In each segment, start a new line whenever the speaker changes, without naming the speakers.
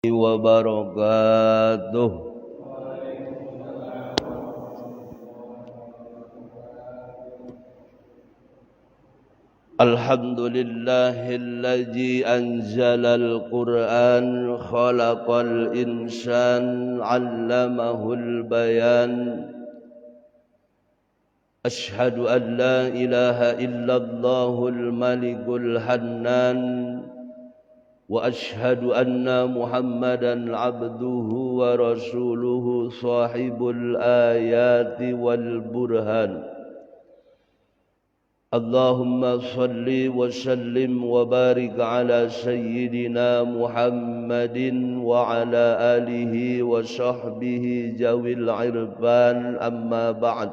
wabarakatuh. Alhamdulillahilladzi anzalal Qur'an khalaqal insan 'allamahul bayan. Ashhadu an la ilaha illallahul malikul hannan wa ashhadu anna Muhammadan abduhu wa rasuluhu sahibul ayati wal burhan. Allahumma salli wa sallim wa barik ala sayyidina Muhammadin wa ala alihi wa sahbihi jawil irfan, amma ba'd.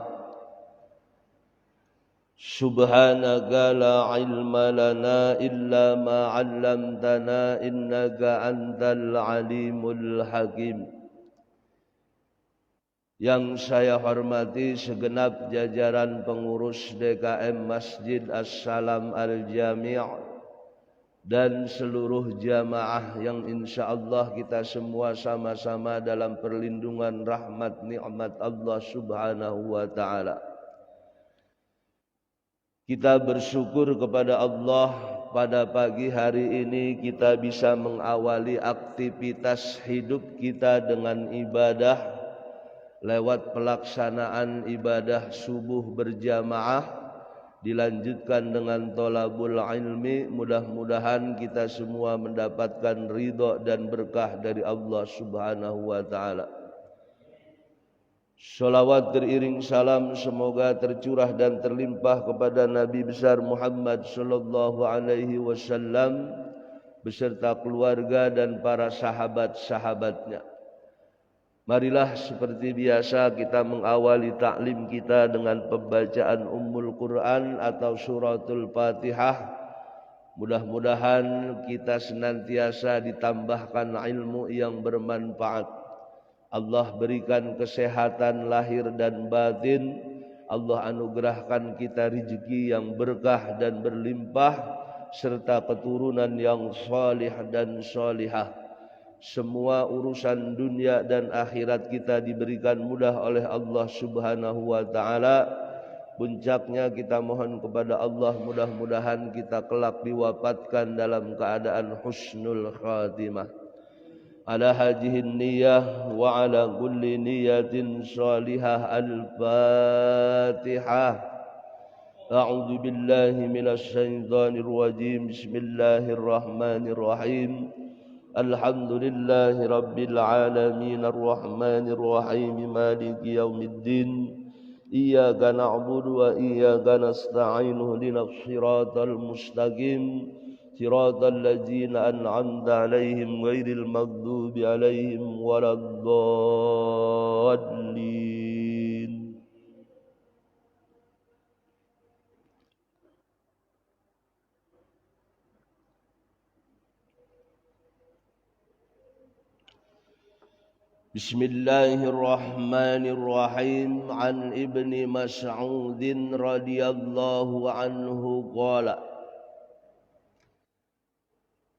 Subhanaka la ilma lana illa ma 'allamtana innaka antal alimul hakim. Yang saya hormati segenap jajaran pengurus DKM Masjid As-Salam Al-Jami' dan seluruh jamaah yang insyaallah kita semua sama-sama dalam perlindungan rahmat nikmat Allah Subhanahu wa taala. Kita bersyukur kepada Allah pada pagi hari ini kita bisa mengawali aktivitas hidup kita dengan ibadah lewat pelaksanaan ibadah subuh berjamaah dilanjutkan dengan thalabul ilmi. Mudah-mudahan kita semua mendapatkan ridha dan berkah dari Allah Subhanahu wa taala. Salawat teriring salam semoga tercurah dan terlimpah kepada Nabi besar Muhammad sallallahu alaihi wasallam beserta keluarga dan para sahabat-sahabatnya. Marilah seperti biasa kita mengawali taklim kita dengan pembacaan Ummul Quran atau suratul Fatihah. Mudah-mudahan kita senantiasa ditambahkan ilmu yang bermanfaat. Allah berikan kesehatan lahir dan batin. Allah anugerahkan kita rezeki yang berkah dan berlimpah serta keturunan yang salih dan salihah. Semua urusan dunia dan akhirat kita diberikan mudah oleh Allah Subhanahu wa taala. Puncaknya kita mohon kepada Allah mudah-mudahan kita kelak diwafatkan dalam keadaan husnul khatimah. Ala hadhihi niyyah wa ala kulli niyatin salihah. Al-Fatihah. A'udzu billahi minasy syaithanir rajim. Bismillahirrahmanirrahim. Alhamdulillahi rabbil alamin arrahmanir rahim maliki yaumiddin. Iyyaka na'budu wa iyyaka nasta'in ihdinas siratal mustaqim. Siratal ladzina an'amta 'alaihim ghairil maghdubi 'alaihim waladdallin. Bismillahirrahmanirrahim. An Ibni Mas'udin radhiyallahu anhu qala,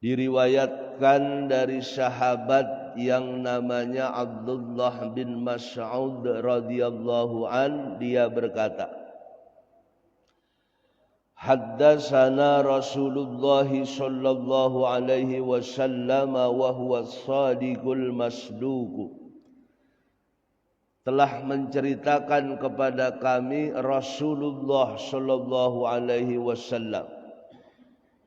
diriwayatkan dari sahabat yang namanya Abdullah bin Mas'ud radhiyallahu an, dia berkata, haddatsana Rasulullah sallallahu alaihi wasallam wa huwa as-sadiqul masduq. Telah menceritakan kepada kami Rasulullah sallallahu alaihi wasallam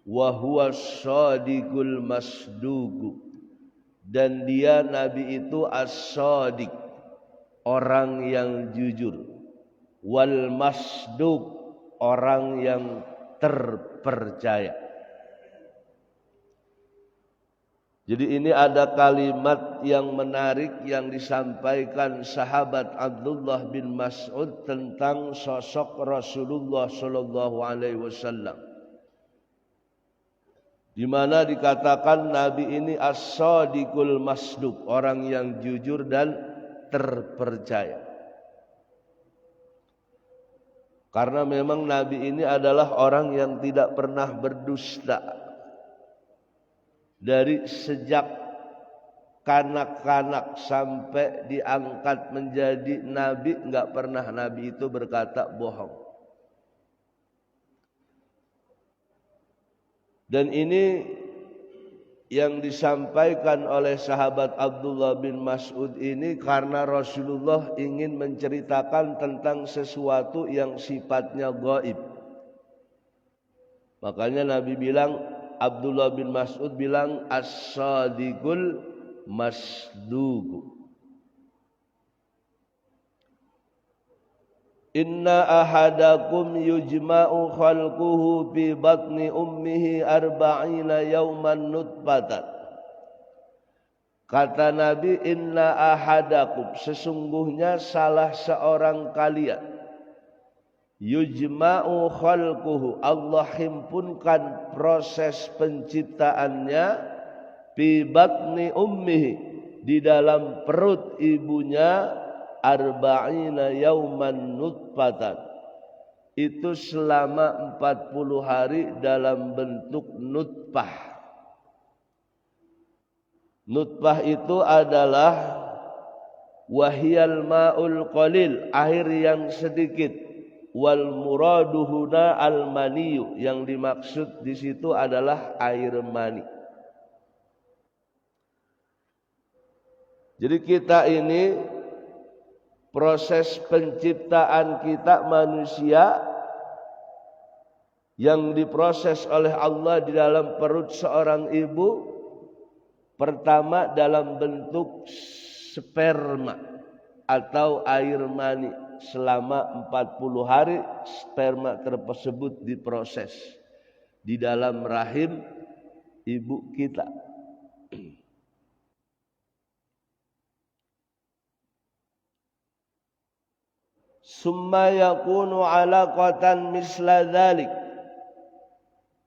wa huwa as-sadiqul masduq, dan dia Nabi itu as-sadiq, orang yang jujur, wal masduq, orang yang terpercaya. Jadi ini ada kalimat yang menarik yang disampaikan sahabat Abdullah bin Mas'ud tentang sosok Rasulullah sallallahu alaihi wasallam, di mana dikatakan Nabi ini as-sadiqul masduq, orang yang jujur dan terpercaya. Karena memang Nabi ini adalah orang yang tidak pernah berdusta. Dari sejak kanak-kanak sampai diangkat menjadi nabi, enggak pernah nabi itu berkata bohong. Dan ini yang disampaikan oleh sahabat Abdullah bin Mas'ud ini karena Rasulullah ingin menceritakan tentang sesuatu yang sifatnya gaib. Makanya Nabi bilang, Abdullah bin Mas'ud bilang as-sadiqul masduq. Inna ahadakum yujma'u khalquhu fi batni ummihi arba'ina yawman nutfatan. Kata Nabi, inna ahadakum, sesungguhnya salah seorang kalian, yujma'u khalquhu, Allah himpunkan proses penciptaannya, fi batni ummihi, di dalam perut ibunya, arba'ina yauman nutfatan, itu selama 40 hari dalam bentuk nutfah. Nutfah itu adalah wahyal ma'ul qalil, air yang sedikit, wal muraduhuna al maniyu, yang dimaksud di situ adalah air mani. Jadi kita ini proses penciptaan kita manusia yang diproses oleh Allah di dalam perut seorang ibu, pertama dalam bentuk sperma atau air mani. Selama 40 hari sperma tersebut diproses di dalam rahim ibu kita. Summa yakunu alaqatan misla dzalik.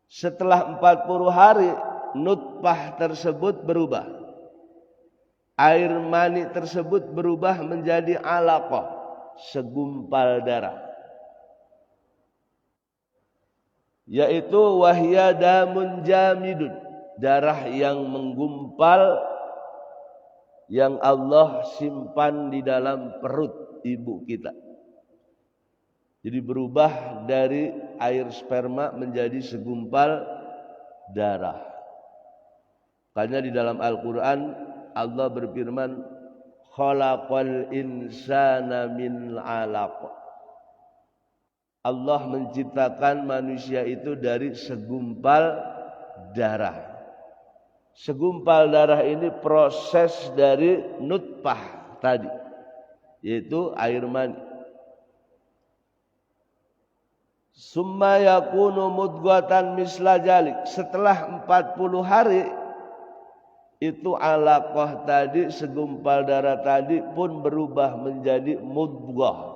Setelah 40 hari nutfah tersebut berubah. Air mani tersebut berubah menjadi alaqah, segumpal darah. Yaitu wahya damun jamidun, darah yang menggumpal yang Allah simpan di dalam perut ibu kita. Jadi berubah dari air sperma menjadi segumpal darah. Karena di dalam Al-Quran Allah berfirman, khalaqal insana min 'alaq. Allah menciptakan manusia itu dari segumpal darah. Segumpal darah ini proses dari nutfah tadi, yaitu air mani. Summa yakunu mudghatan misla jalik. Setelah 40 hari itu alaqah tadi, segumpal darah tadi pun berubah menjadi mudghah.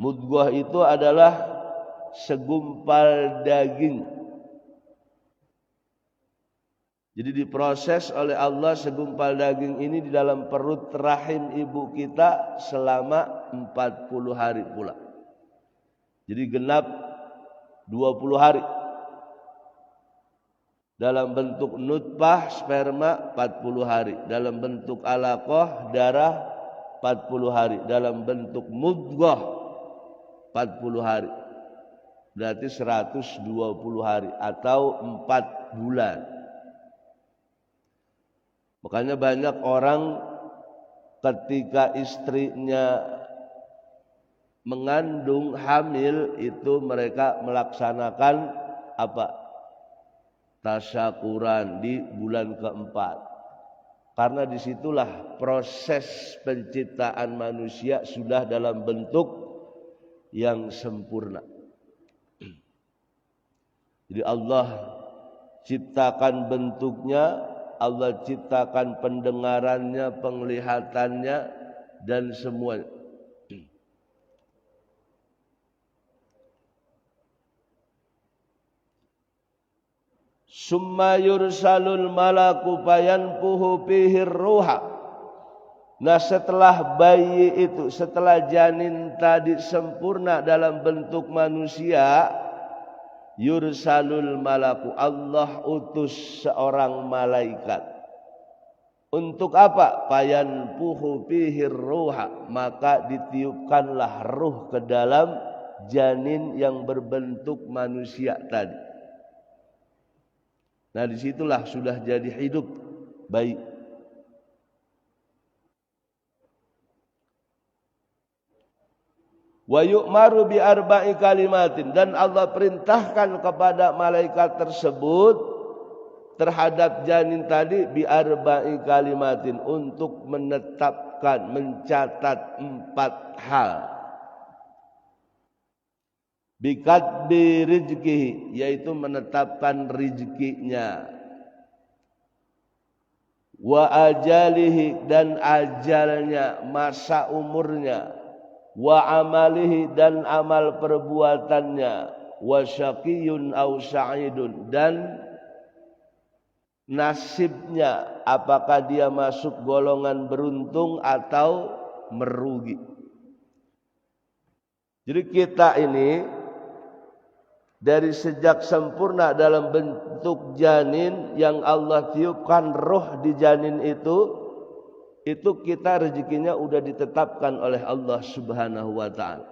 Mudghah itu adalah segumpal daging. Jadi diproses oleh Allah segumpal daging ini di dalam perut rahim ibu kita selama 40 hari pula. Jadi genap 20 hari. Dalam bentuk nutfah sperma 40 hari. Dalam bentuk alaqah darah 40 hari. Dalam bentuk mudghah 40 hari. Berarti 120 hari atau 4 bulan. Makanya banyak orang ketika istrinya mengandung hamil itu mereka melaksanakan apa? Tasyakuran di bulan keempat. Karena disitulah proses penciptaan manusia sudah dalam bentuk yang sempurna. Jadi Allah ciptakan bentuknya, Allah ciptakan pendengarannya, penglihatannya, dan semuanya. Summa yursalul malaku fayanfuhu fihi ruha. Nah setelah bayi itu, setelah janin tadi sempurna dalam bentuk manusia, yursalul malaku, Allah utus seorang malaikat. Untuk apa? Fayanfuhu fihi ruha, maka ditiupkanlah ruh ke dalam janin yang berbentuk manusia tadi. Nah, disitulah sudah jadi hidup bayi. Wa yu'maru bi arba'i kalimatin, dan Allah perintahkan kepada malaikat tersebut terhadap janin tadi bi arba'i kalimatin, untuk menetapkan, mencatat 4 hal. Bikatbi rizkihi, yaitu menetapkan rizkinya. Wa ajalihi, dan ajalnya, masa umurnya. Wa amalihi, dan amal perbuatannya. Wa syaqiyun aw sa'idun, dan nasibnya, apakah dia masuk golongan beruntung atau merugi. Jadi kita ini dari sejak sempurna dalam bentuk janin yang Allah tiupkan roh di janin itu kita rezekinya udah ditetapkan oleh Allah Subhanahu wa taala.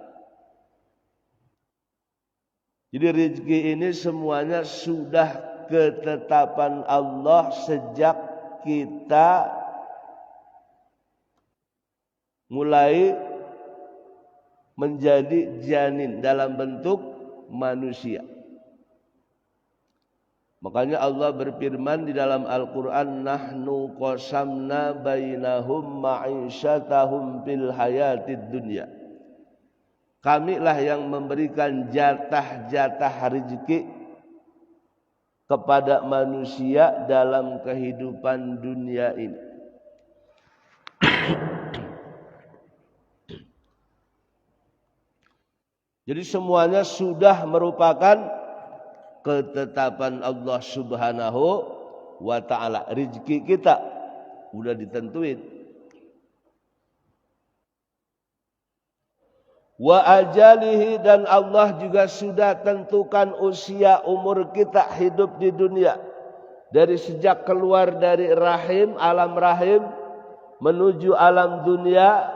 Jadi rezeki ini semuanya sudah ketetapan Allah sejak kita mulai menjadi janin dalam bentuk manusia. Makanya Allah berfirman di dalam Al-Quran, nahnu qasamna bainahum ma'isyatahum fil hayatid dunya. Kamilah yang memberikan jatah-jatah rezeki kepada manusia dalam kehidupan dunia ini. Jadi semuanya sudah merupakan ketetapan Allah Subhanahu wa ta'ala. Rezeki kita udah ditentuin. Wa ajalihi, dan Allah juga sudah tentukan usia umur kita hidup di dunia. Dari sejak keluar dari rahim, alam rahim, menuju alam dunia,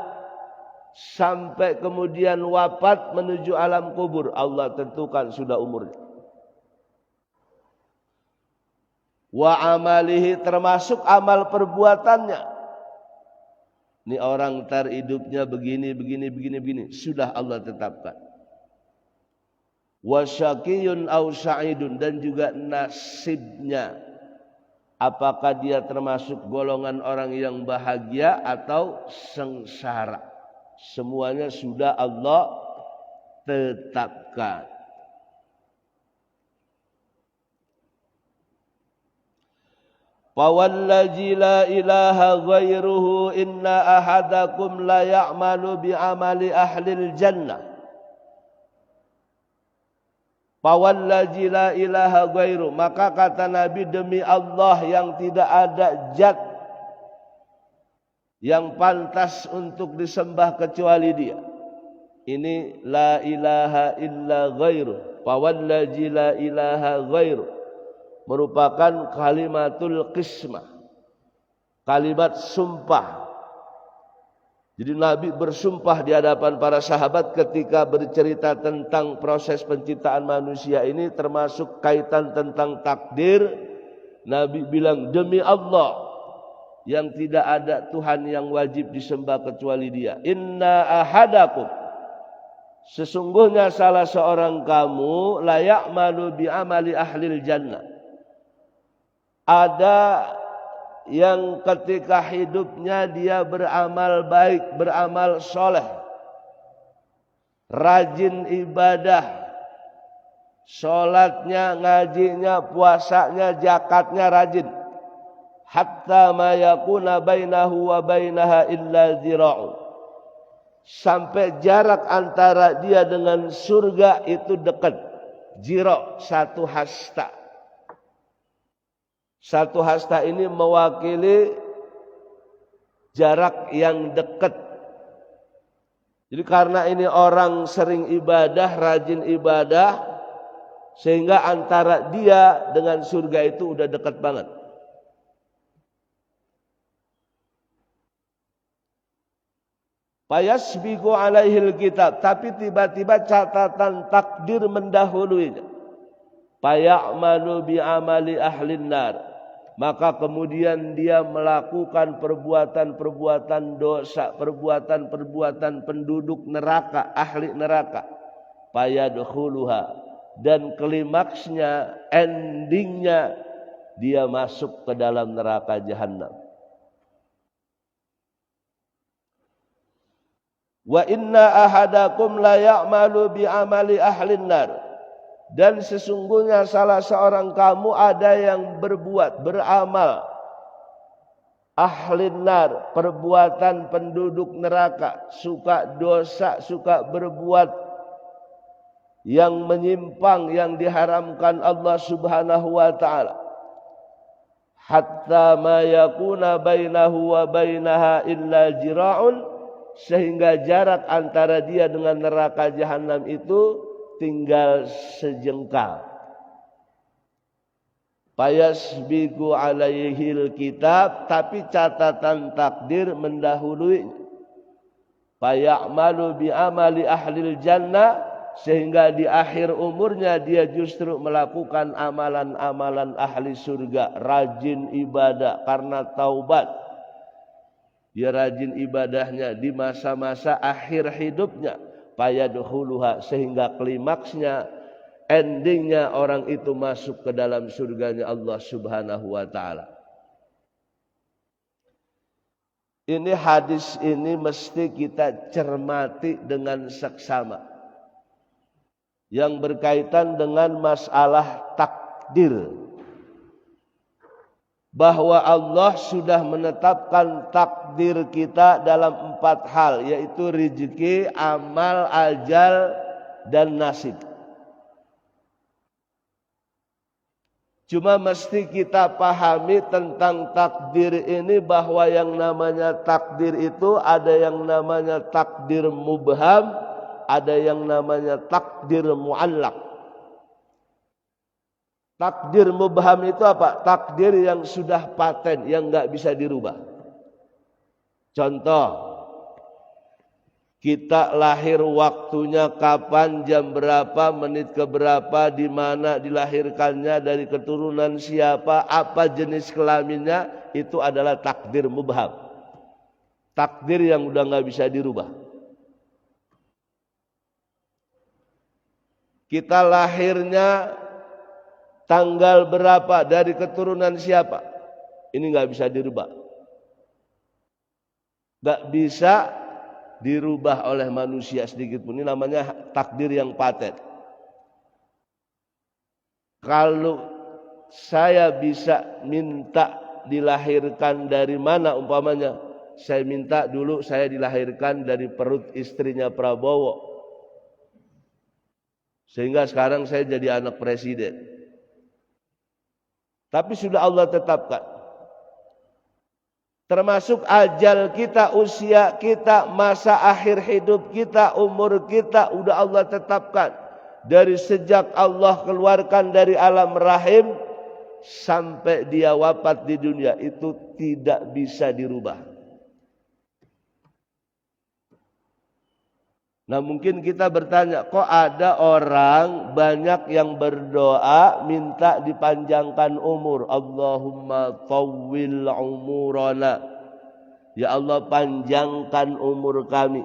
sampai kemudian wafat menuju alam kubur. Allah tentukan sudah umurnya. Wa amalihi, termasuk amal perbuatannya. Ini orang ntar hidupnya begini, sudah Allah tetapkan. Wa syaqiyun aw sa'idun, dan juga nasibnya. Apakah dia termasuk golongan orang yang bahagia atau sengsara. Semuanya sudah Allah tetapkan. Fawallazi la ilaha ghairuhu inna ahadakum la ya'malu bi'amali ahlil jannah. Fawallazi la ilaha ghairuhu, maka kata Nabi, demi Allah yang tidak ada zat yang pantas untuk disembah kecuali Dia. Ini la ilaha illa ghairuhu. Fawallazi la ilaha ghairuhu merupakan kalimatul qismah, kalimat sumpah. Jadi Nabi bersumpah di hadapan para sahabat ketika bercerita tentang proses penciptaan manusia ini, termasuk kaitan tentang takdir. Nabi bilang, demi Allah yang tidak ada Tuhan yang wajib disembah kecuali Dia. Inna ahadakum, sesungguhnya salah seorang kamu, la ya'malu bi amali ahlil jannah, ada yang ketika hidupnya dia beramal baik, beramal soleh, rajin ibadah, sholatnya, ngajinya, puasanya, zakatnya rajin. Hatta ma yakuna bainahu wa bainaha illa zira'un, sampai jarak antara dia dengan surga itu dekat. Zira', 1 hasta. 1 hasta ini mewakili jarak yang dekat. Jadi karena ini orang sering ibadah, rajin ibadah, sehingga antara dia dengan surga itu udah dekat banget. Fayasbiqu alaihil kitab, tapi tiba-tiba catatan takdir mendahuluinya. Faya'malu bi'amali ahlin nar, maka kemudian dia melakukan perbuatan-perbuatan dosa, perbuatan-perbuatan penduduk neraka, ahli neraka. Fayadkhuluha, dan klimaksnya, endingnya dia masuk ke dalam neraka jahanam. Wa inna ahadakum la ya'malu bi amali ahlin nar, dan sesungguhnya salah seorang kamu ada yang beramal ahlin nar, perbuatan penduduk neraka, suka dosa, suka berbuat yang menyimpang, yang diharamkan Allah Subhanahu wa taala. Hatta ma yakuna bainahu wa bainaha illa jira'un, sehingga jarak antara dia dengan neraka jahanam itu tinggal sejengkal. Fayasbiqu alaihil kitab, tapi catatan takdir mendahului. Faya'malu bi amali ahlil jannah, sehingga di akhir umurnya dia justru melakukan amalan-amalan ahli surga, rajin ibadah karena taubat. Dia rajin ibadahnya di masa-masa akhir hidupnya. Fayadkhuluha, sehingga klimaksnya, endingnya orang itu masuk ke dalam surganya Allah Subhanahu wa taala. Ini hadis ini mesti kita cermati dengan seksama, yang berkaitan dengan masalah takdir. Bahwa Allah sudah menetapkan takdir kita dalam 4 hal, yaitu rezeki, amal, ajal, dan nasib. Cuma mesti kita pahami tentang takdir ini, bahwa yang namanya takdir itu ada yang namanya takdir mubham, ada yang namanya takdir mu'allaq. Takdir mubham itu apa? Takdir yang sudah paten, yang enggak bisa dirubah. Contoh, kita lahir waktunya kapan, jam berapa, menit keberapa, di mana dilahirkannya, dari keturunan siapa, apa jenis kelaminnya, itu adalah takdir mubham. Takdir yang udah enggak bisa dirubah. Kita lahirnya tanggal berapa, dari keturunan siapa, ini nggak bisa dirubah, nggak bisa dirubah oleh manusia sedikit pun. Ini namanya takdir yang paten. Kalau saya bisa minta dilahirkan dari mana, umpamanya saya minta dulu saya dilahirkan dari perut istrinya Prabowo, sehingga sekarang saya jadi anak presiden. Tapi sudah Allah tetapkan. Termasuk ajal kita, usia kita, masa akhir hidup kita, umur kita, udah Allah tetapkan. Dari sejak Allah keluarkan dari alam rahim sampai dia wafat di dunia, itu tidak bisa dirubah. Nah, mungkin kita bertanya, kok ada orang banyak yang berdoa minta dipanjangkan umur. Allahumma tawwil umurana, ya Allah panjangkan umur kami.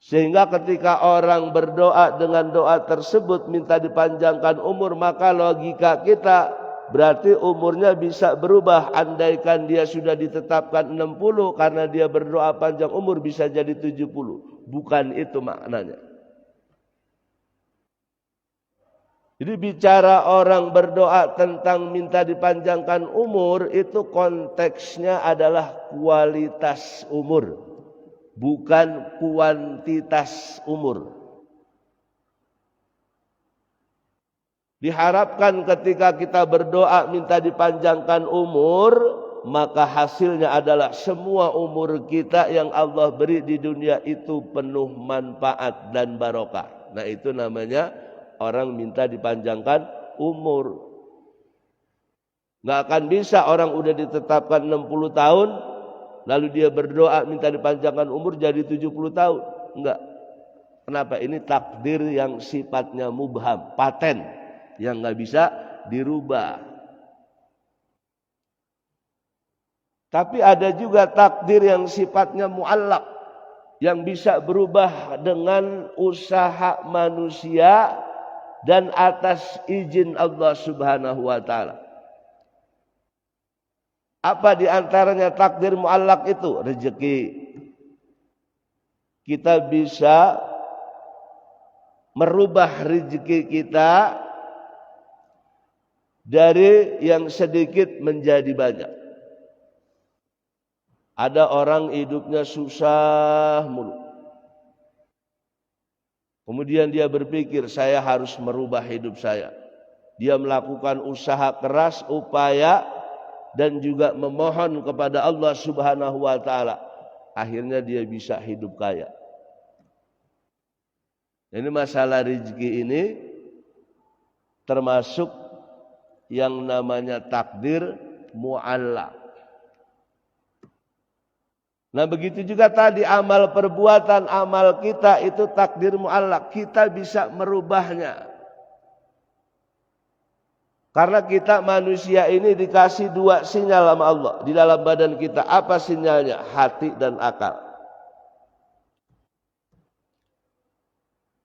Sehingga ketika orang berdoa dengan doa tersebut minta dipanjangkan umur, maka logika kita berarti umurnya bisa berubah. Andaikan dia sudah ditetapkan 60, karena dia berdoa panjang umur bisa jadi 70. Bukan itu maknanya. Jadi bicara orang berdoa tentang minta dipanjangkan umur, itu konteksnya adalah kualitas umur, bukan kuantitas umur. Diharapkan ketika kita berdoa minta dipanjangkan umur, maka hasilnya adalah semua umur kita yang Allah beri di dunia itu penuh manfaat dan barokah. Nah, itu namanya orang minta dipanjangkan umur. Nggak akan bisa orang udah ditetapkan 60 tahun lalu dia berdoa minta dipanjangkan umur jadi 70 tahun. Enggak. Kenapa? Ini takdir yang sifatnya mubham, paten, yang nggak bisa dirubah. Tapi ada juga takdir yang sifatnya mu'allaq, yang bisa berubah dengan usaha manusia dan atas izin Allah Subhanahu wa taala. Apa di antaranya takdir mu'allaq itu? Rezeki. Kita bisa merubah rezeki kita dari yang sedikit menjadi banyak. Ada orang hidupnya susah mulu. Kemudian dia berpikir, saya harus merubah hidup saya. Dia melakukan usaha keras, upaya, dan juga memohon kepada Allah Subhanahu wa taala. Akhirnya dia bisa hidup kaya. Ini masalah rezeki ini termasuk yang namanya takdir mu'allaq. Nah begitu juga tadi amal perbuatan, amal kita itu takdir mu'allaq. Kita bisa merubahnya. Karena kita manusia ini dikasih 2 sinyal sama Allah di dalam badan kita. Apa sinyalnya? Hati dan akal.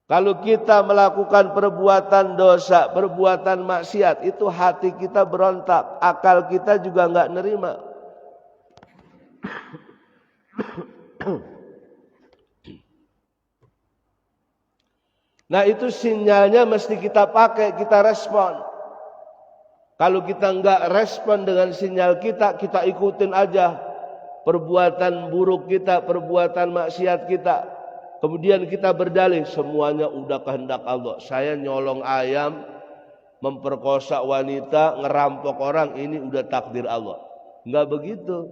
Kalau kita melakukan perbuatan dosa, perbuatan maksiat, itu hati kita berontak, akal kita juga enggak nerima. Nah itu sinyalnya mesti kita pakai, kita respon. Kalau kita enggak respon dengan sinyal kita, kita ikutin aja perbuatan buruk kita, perbuatan maksiat kita. Kemudian kita berdalih, semuanya udah kehendak Allah. Saya nyolong ayam, memperkosa wanita, ngerampok orang, ini udah takdir Allah. Enggak begitu.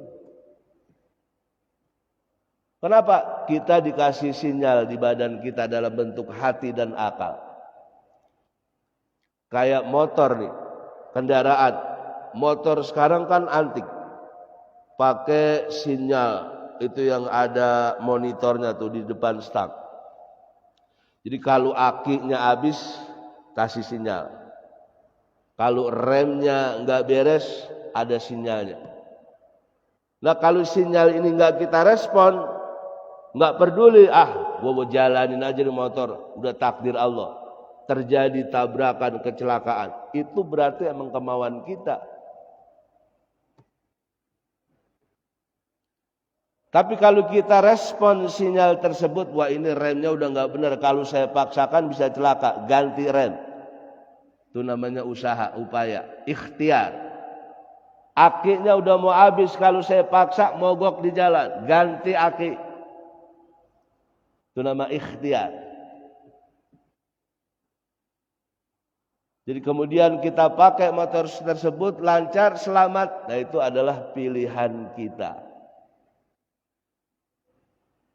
Kenapa? Kita dikasih sinyal di badan kita dalam bentuk hati dan akal. Kayak motor nih, kendaraan. Motor sekarang kan antik. Pakai sinyal. Itu yang ada monitornya tuh di depan stang. Jadi kalau akinya habis, kasih sinyal. Kalau remnya enggak beres, ada sinyalnya. Nah kalau sinyal ini enggak kita respon, enggak peduli, gua mau jalanin aja di motor, udah takdir Allah. Terjadi tabrakan, kecelakaan. Itu berarti emang kemauan kita. Tapi kalau kita respon sinyal tersebut, wah ini remnya udah nggak benar, kalau saya paksakan bisa celaka, ganti rem. Itu namanya usaha, upaya, ikhtiar. Akinya udah mau habis, kalau saya paksa mogok di jalan, ganti aki. Itu nama ikhtiar. Jadi kemudian kita pakai motor tersebut lancar, selamat. Nah itu adalah pilihan kita.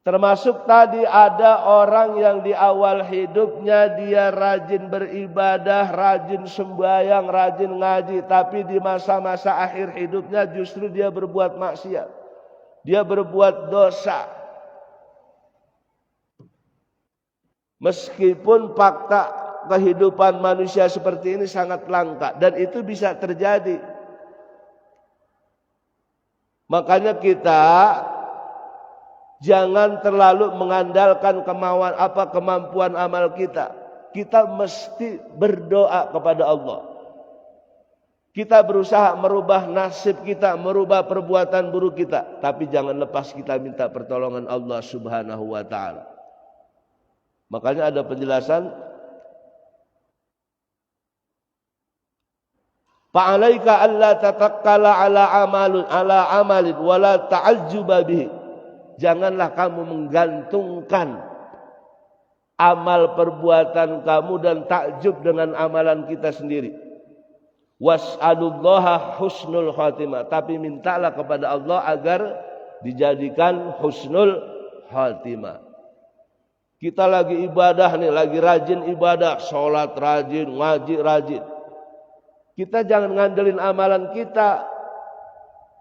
Termasuk tadi ada orang yang di awal hidupnya dia rajin beribadah, rajin sembahyang, rajin ngaji. Tapi di masa-masa akhir hidupnya justru dia berbuat maksiat. Dia berbuat dosa. Meskipun fakta kehidupan manusia seperti ini sangat langka. Dan itu bisa terjadi. Makanya kita jangan terlalu mengandalkan kemampuan amal kita. Kita mesti berdoa kepada Allah. Kita berusaha merubah nasib kita, merubah perbuatan buruk kita. Tapi jangan lepas kita minta pertolongan Allah Subhanahu wa ta'ala. Makanya ada penjelasan, fa'alaika alla tatakkala ala amalin wala ta'ajjuba bihi. Janganlah kamu menggantungkan amal perbuatan kamu dan takjub dengan amalan kita sendiri. Was'alullaha husnul khatimah. Tapi mintalah kepada Allah agar dijadikan husnul khatimah. Kita lagi ibadah nih, lagi rajin ibadah, sholat rajin, ngaji rajin. Kita jangan ngandelin amalan kita.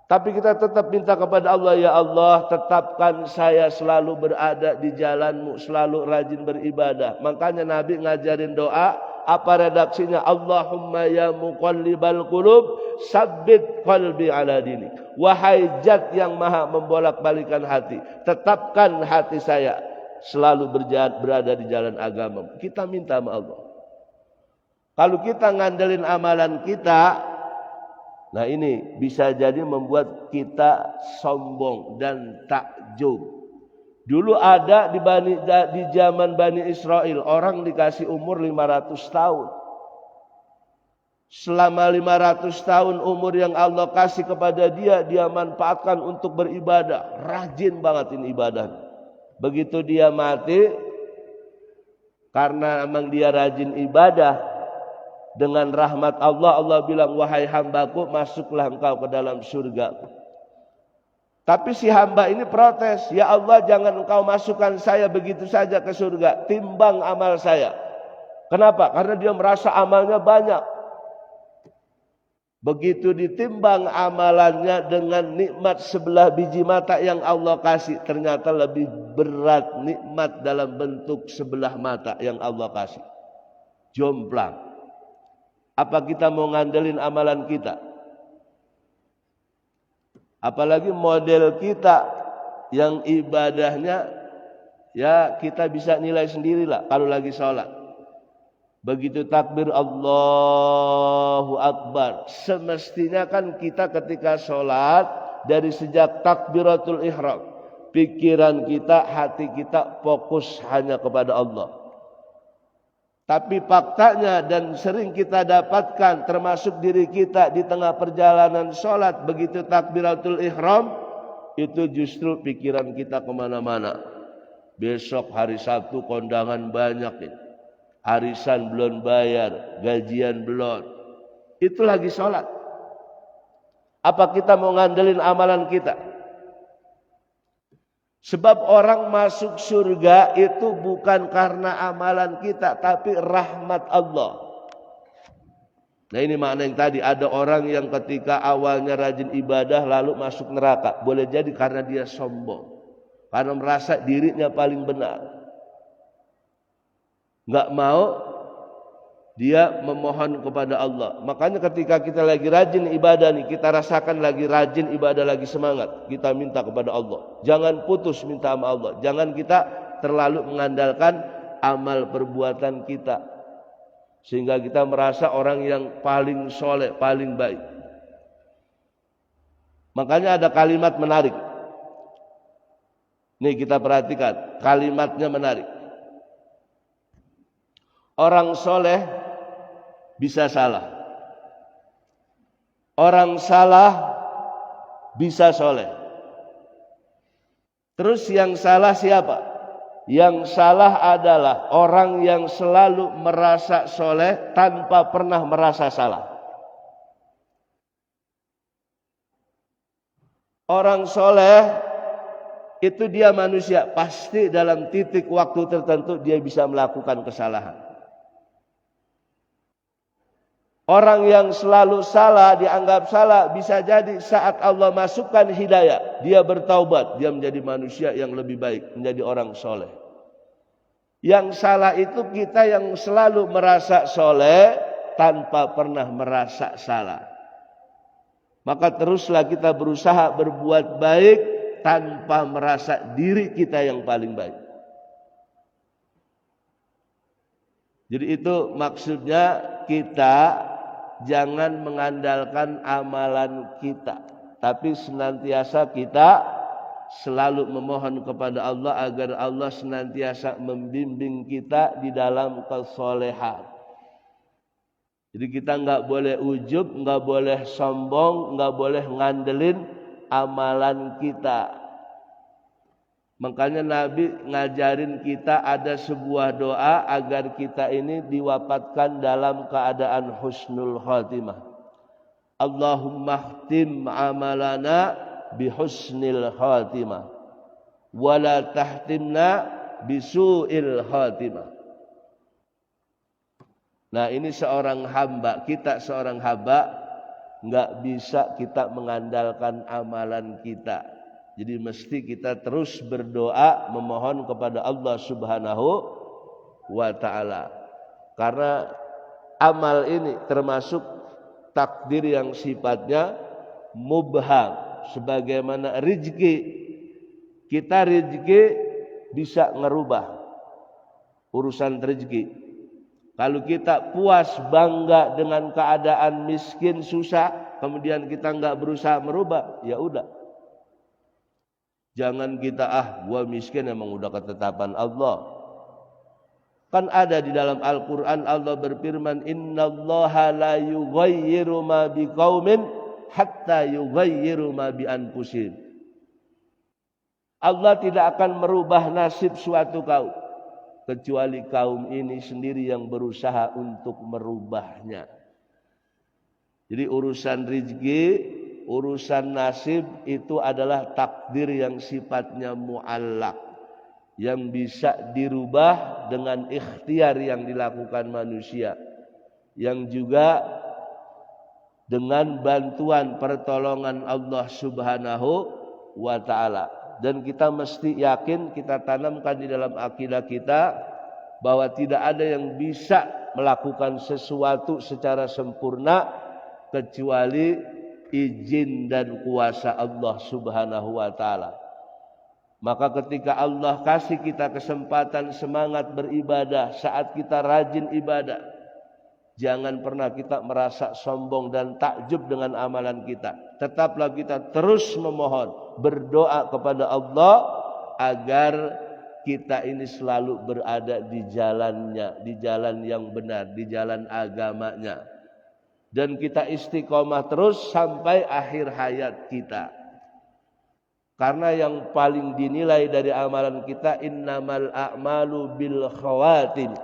Tapi kita tetap minta kepada Allah, ya Allah, tetapkan saya selalu berada di jalan-Mu, selalu rajin beribadah. Makanya Nabi ngajarin doa, apa redaksinya? Allahumma ya muqallibal qulub, sabbit qalbi ala dinik. Wahai Zat yang maha membolak-balikan hati, tetapkan hati saya selalu berada di jalan agama. Kita minta sama Allah. Kalau kita ngandelin amalan kita, nah ini bisa jadi membuat kita sombong dan takjub. Dulu ada di zaman Bani Israel, orang dikasih umur 500 tahun. Selama 500 tahun umur yang Allah kasih kepada dia, dia manfaatkan untuk beribadah. Rajin banget ini ibadah. Begitu dia mati, karena memang dia rajin ibadah, dengan rahmat Allah, Allah bilang, wahai hambaku, masuklah engkau ke dalam surga. Tapi si hamba ini protes, ya Allah, jangan engkau masukkan saya begitu saja ke surga, timbang amal saya. Kenapa? Karena dia merasa amalnya banyak. Begitu ditimbang amalannya dengan nikmat sebelah biji mata yang Allah kasih, ternyata lebih berat nikmat dalam bentuk sebelah mata yang Allah kasih. Jomplang. Apa kita mau ngandelin amalan kita? Apalagi model kita yang ibadahnya, ya kita bisa nilai sendirilah kalau lagi sholat. Begitu takbir Allahu Akbar, semestinya kan kita ketika sholat, dari sejak takbiratul ihram, pikiran kita, hati kita fokus hanya kepada Allah. Tapi faktanya dan sering kita dapatkan, termasuk diri kita di tengah perjalanan sholat, begitu takbiratul ihram, itu justru pikiran kita kemana-mana. Besok hari Sabtu kondangan banyak ini, arisan belum bayar, gajian belum. Itu lagi sholat. Apa kita mau ngandelin amalan kita? Sebab orang masuk surga itu bukan karena amalan kita, tapi rahmat Allah. Nah ini makna yang tadi, ada orang yang ketika awalnya rajin ibadah lalu masuk neraka. Boleh jadi karena dia sombong, karena merasa dirinya paling benar. Enggak mau dia memohon kepada Allah. Makanya ketika kita lagi rajin ibadah nih, kita rasakan lagi rajin ibadah, lagi semangat, kita minta kepada Allah. Jangan putus minta sama Allah. Jangan kita terlalu mengandalkan amal perbuatan kita, sehingga kita merasa orang yang paling soleh, paling baik. Makanya ada kalimat menarik. Nih kita perhatikan, kalimatnya menarik. Orang soleh bisa salah. Orang salah bisa soleh. Terus yang salah siapa? Yang salah adalah orang yang selalu merasa soleh tanpa pernah merasa salah. Orang soleh itu dia manusia, pasti dalam titik waktu tertentu dia bisa melakukan kesalahan. Orang yang selalu salah, dianggap salah, bisa jadi saat Allah masukkan hidayah, dia bertaubat, dia menjadi manusia yang lebih baik, menjadi orang soleh. Yang salah itu kita yang selalu merasa soleh tanpa pernah merasa salah. Maka teruslah kita berusaha berbuat baik tanpa merasa diri kita yang paling baik. Jadi itu maksudnya, kita jangan mengandalkan amalan kita, tapi senantiasa kita selalu memohon kepada Allah agar Allah senantiasa membimbing kita di dalam kesolehan. Jadi kita nggak boleh ujub, nggak boleh sombong, nggak boleh ngandelin amalan kita. Makanya Nabi ngajarin kita ada sebuah doa agar kita ini diwafatkan dalam keadaan husnul khatimah. Allahumma khtim amalana bihusnil khatimah wala tahtimna bisu'il khatimah. Nah ini seorang hamba, kita seorang hamba nggak bisa kita mengandalkan amalan kita. Jadi mesti kita terus berdoa memohon kepada Allah Subhanahu wa ta'ala. Karena amal ini termasuk takdir yang sifatnya mubham. Sebagaimana rezeki, kita rezeki bisa ngerubah urusan rezeki. Kalau kita puas bangga dengan keadaan miskin susah, kemudian kita nggak berusaha merubah, ya udah. Jangan kita gua miskin emang udah ketetapan Allah. Kan ada di dalam Al-Quran Allah berfirman, innallaha la yughayyiru ma biqaumin hatta yughayyiru ma bi anfusihim. Allah tidak akan merubah nasib suatu kaum kecuali kaum ini sendiri yang berusaha untuk merubahnya. Jadi urusan rezeki, urusan nasib itu adalah takdir yang sifatnya mu'allaq, yang bisa dirubah dengan ikhtiar yang dilakukan manusia, yang juga dengan bantuan pertolongan Allah Subhanahu wa ta'ala. Dan kita mesti yakin, kita tanamkan di dalam akidah kita bahwa tidak ada yang bisa melakukan sesuatu secara sempurna kecuali izin dan kuasa Allah Subhanahu wa ta'ala. Maka ketika Allah kasih kita kesempatan semangat beribadah, saat kita rajin ibadah, jangan pernah kita merasa sombong dan takjub dengan amalan kita. Tetaplah kita terus memohon, berdoa kepada Allah agar kita ini selalu berada di jalannya, di jalan yang benar, di jalan agamanya. Dan kita istiqomah terus sampai akhir hayat kita. Karena yang paling dinilai dari amalan kita, innamal a'malu bil khawatim.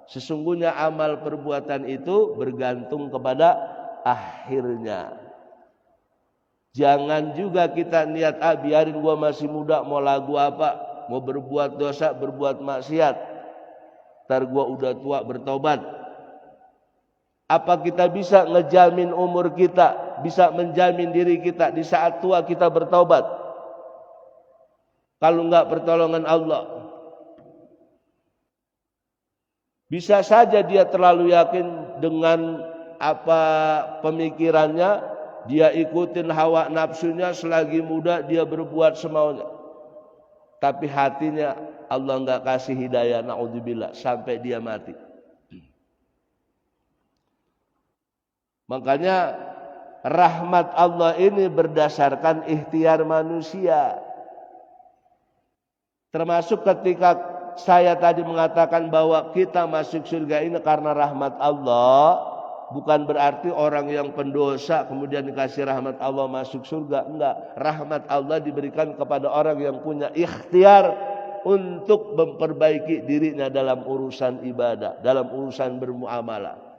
Sesungguhnya amal perbuatan itu bergantung kepada akhirnya. Jangan juga kita niat, biarin gua masih muda, mau lagu apa, mau berbuat dosa, berbuat maksiat, ntar gua udah tua bertobat. Apa kita bisa ngejamin umur kita, bisa menjamin diri kita di saat tua kita bertobat? Kalau enggak pertolongan Allah, bisa saja dia terlalu yakin dengan apa pemikirannya, dia ikutin hawa nafsunya, selagi muda dia berbuat semaunya. Tapi hatinya Allah enggak kasih hidayah, naudzubillah, sampai dia mati. Makanya rahmat Allah ini berdasarkan ikhtiar manusia. Termasuk ketika saya tadi mengatakan bahwa kita masuk surga ini karena rahmat Allah, bukan berarti orang yang pendosa kemudian dikasih rahmat Allah masuk surga. Enggak, rahmat Allah diberikan kepada orang yang punya ikhtiar untuk memperbaiki dirinya dalam urusan ibadah, dalam urusan bermuamalah.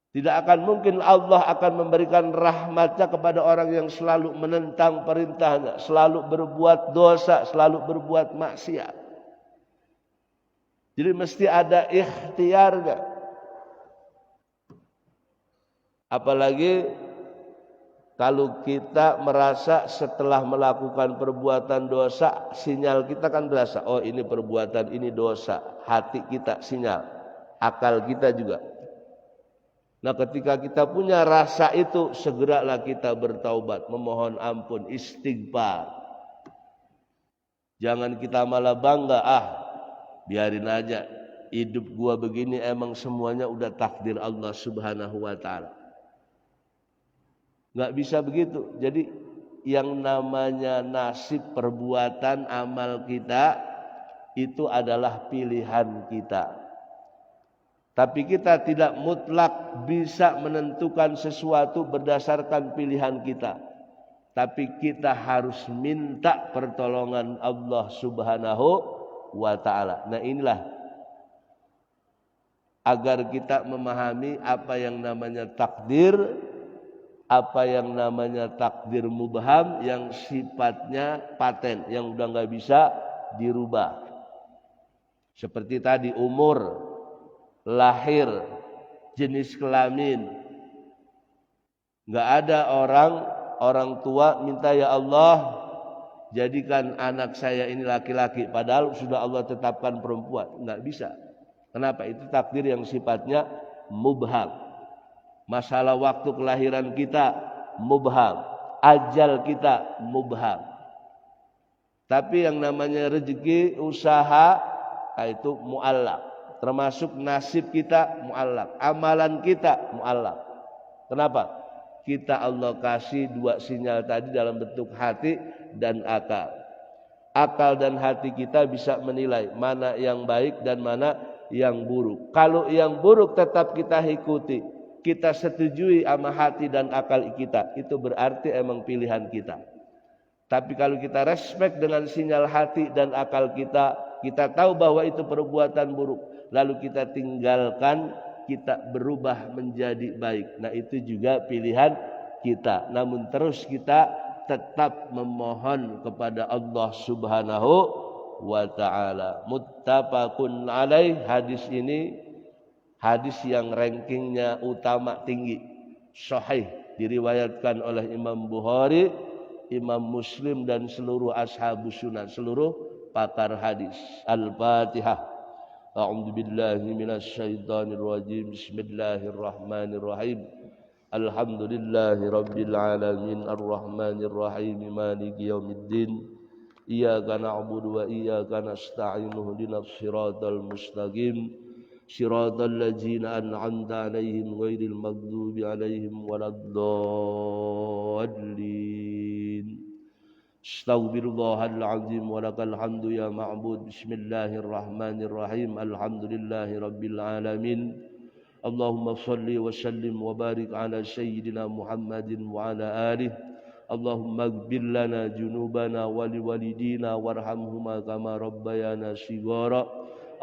Tidak akan mungkin Allah akan memberikan rahmatnya kepada orang yang selalu menentang perintahnya, selalu berbuat dosa, selalu berbuat maksiat. Jadi mesti ada ikhtiarnya. Apalagi kalau kita merasa setelah melakukan perbuatan dosa, sinyal kita kan berasa, oh ini perbuatan ini dosa. Hati kita sinyal, akal kita juga. Nah ketika kita punya rasa itu, segeralah kita bertaubat, memohon ampun, istighfar. Jangan kita malah bangga, biarin aja, hidup gua begini emang semuanya udah takdir Allah Subhanahu wa ta'ala. Nggak bisa begitu. Jadi yang namanya nasib perbuatan amal kita itu adalah pilihan kita. Tapi kita tidak mutlak bisa menentukan sesuatu berdasarkan pilihan kita. Tapi kita harus minta pertolongan Allah Subhanahu wa ta'ala. Nah inilah agar kita memahami apa yang namanya takdir, apa yang namanya takdir mubham yang sifatnya paten, yang udah nggak bisa dirubah. Seperti tadi umur, lahir, jenis kelamin, Enggak ada orang tua minta, ya Allah jadikan anak saya ini laki-laki, padahal sudah Allah tetapkan perempuan. Enggak bisa. Kenapa? Itu takdir yang sifatnya mubham. Masalah waktu kelahiran kita mubham, ajal kita mubham. Tapi yang namanya rezeki, usaha, itu muallaq. Termasuk nasib kita muallaq, amalan kita muallaq. Kenapa? Kita Allah kasih dua sinyal tadi dalam bentuk hati dan akal. Akal dan hati kita bisa menilai mana yang baik dan mana yang buruk. Kalau yang buruk tetap kita ikuti, kita setujui sama hati dan akal kita, itu berarti emang pilihan kita. Tapi kalau kita respect dengan sinyal hati dan akal kita tahu bahwa itu perbuatan buruk, lalu kita tinggalkan, kita berubah menjadi baik. Nah itu juga pilihan kita. Namun terus kita tetap memohon kepada Allah Subhanahu wa ta'ala. Muttafaqun alaih. Hadis ini hadis yang rankingnya utama tinggi, sahih, diriwayatkan oleh Imam Bukhari, Imam Muslim dan seluruh ashabus sunan, seluruh pakar hadis. Al-Fatihah. A'udzu billahi minasy syaithanir rajim. Bismillahirrahmanirrahim. Alhamdulillahi rabbil alamin arrahmanir rahim maliki yaumiddin. Iyyaka na'budu wa iyyaka nasta'in ihdinas siratal mustaqim. Siratal ladzina an'amta 'alaihim ghairil maghdubi 'alaihim waladdallin. Astaghfirullahal azim wa lakal hamdu ya ma'bud. Bismillahirrahmanirrahim. Alhamdulillahi rabbil alamin. Allahumma salli wa sallim wa barik ala sayyidina Muhammadin wa ala alihi. Allahumma ighfir lana junubana wa liwalidina warhamhuma kama rabbayana shighara.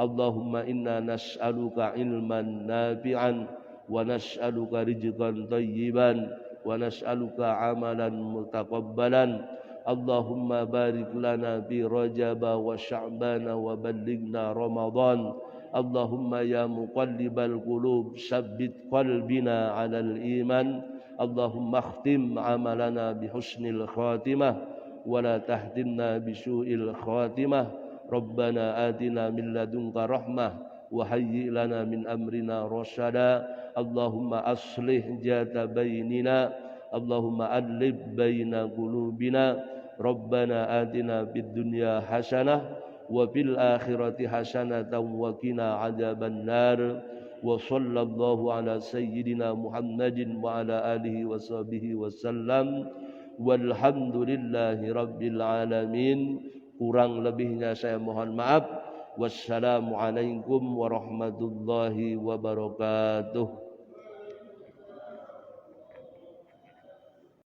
Allahumma inna nas'aluka ilman nafi'an wa nas'aluka rizqan thayyiban wa nas'aluka amalan mutaqabbalan. Allahumma barik lana fi Rajab wa Sya'ban wa ballighna Ramadan. Allahumma ya muqallibal qulub sabbit qalbina 'alal iman. Allahumma khtim amalana bihusnil khatimah wa la tahdimna bisu'il khatimah. Rabbana atina min ladunka rahmah wa hayyi lana min amrina rasyada. Allahumma aslih jata bainina. Allahumma alif baina qulubina. Rabbana atina fid dunya hasanah wa fil akhirati hasanatan wa qina adzaban nar. Wa sallallahu ala sayyidina Muhammadin wa ala alihi wa sahbihi wasallam. Walhamdulillahi rabbil alamin. Kurang lebihnya saya mohon maaf. Wassalamualaikum warahmatullahi wabarakatuh.